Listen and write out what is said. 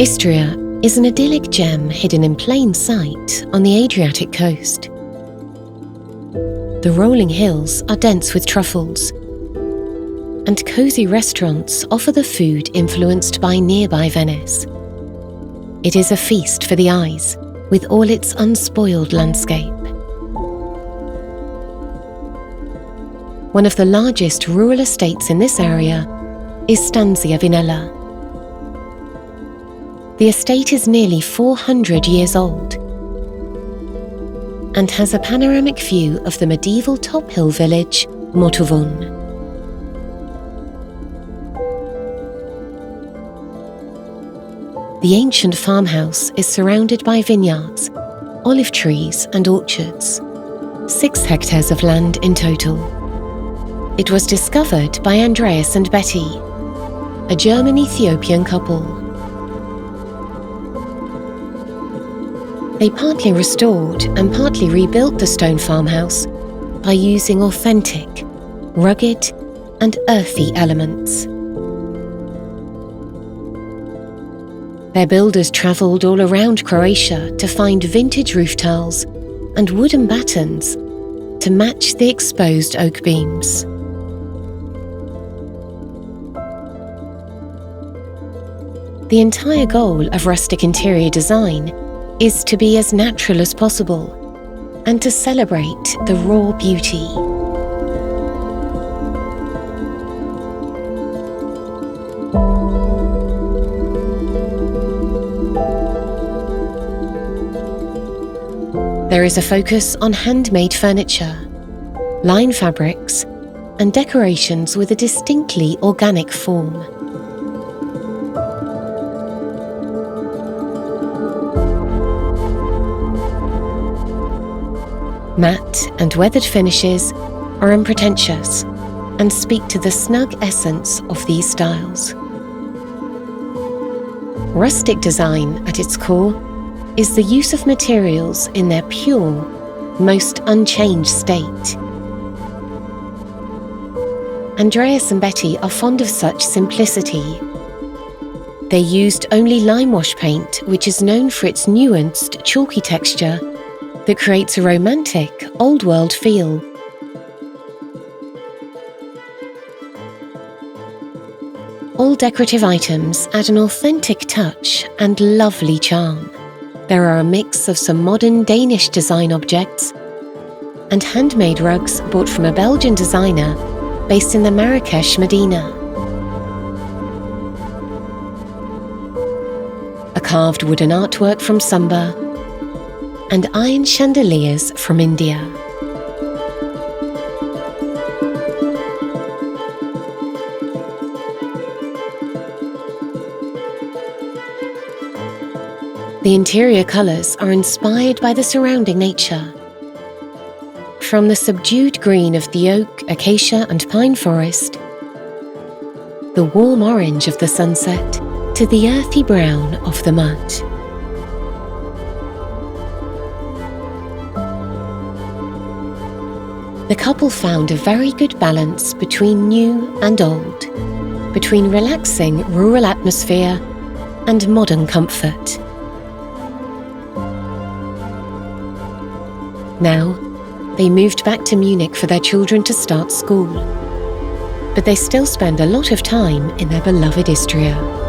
Istria is an idyllic gem hidden in plain sight on the Adriatic coast. The rolling hills are dense with truffles, and cosy restaurants offer the food influenced by nearby Venice. It is a feast for the eyes, with all its unspoiled landscape. One of the largest rural estates in this area is Stanzia Vinella. The estate is nearly 400 years old and has a panoramic view of the medieval top hill village, Motovun. The ancient farmhouse is surrounded by vineyards, olive trees and orchards, 6 hectares of land in total. It was discovered by Andreas and Betty, a German-Ethiopian couple. They partly restored and partly rebuilt the stone farmhouse by using authentic, rugged and earthy elements. Their builders travelled all around Croatia to find vintage roof tiles and wooden battens to match the exposed oak beams. The entire goal of rustic interior design is to be as natural as possible and to celebrate the raw beauty. There is a focus on handmade furniture, line fabrics, and decorations with a distinctly organic form. Matte and weathered finishes are unpretentious and speak to the snug essence of these styles. Rustic design, at its core, is the use of materials in their pure, most unchanged state. Andreas and Betty are fond of such simplicity. They used only limewash paint, which is known for its nuanced, chalky texture that creates a romantic, old-world feel. All decorative items add an authentic touch and lovely charm. There are a mix of some modern Danish design objects and handmade rugs bought from a Belgian designer based in the Marrakesh Medina. A carved wooden artwork from Sumba, and iron chandeliers from India. The interior colours are inspired by the surrounding nature. From the subdued green of the oak, acacia and pine forest, the warm orange of the sunset, to the earthy brown of the mud. The couple found a very good balance between new and old, between relaxing rural atmosphere and modern comfort. Now, they moved back to Munich for their children to start school, but they still spend a lot of time in their beloved Istria.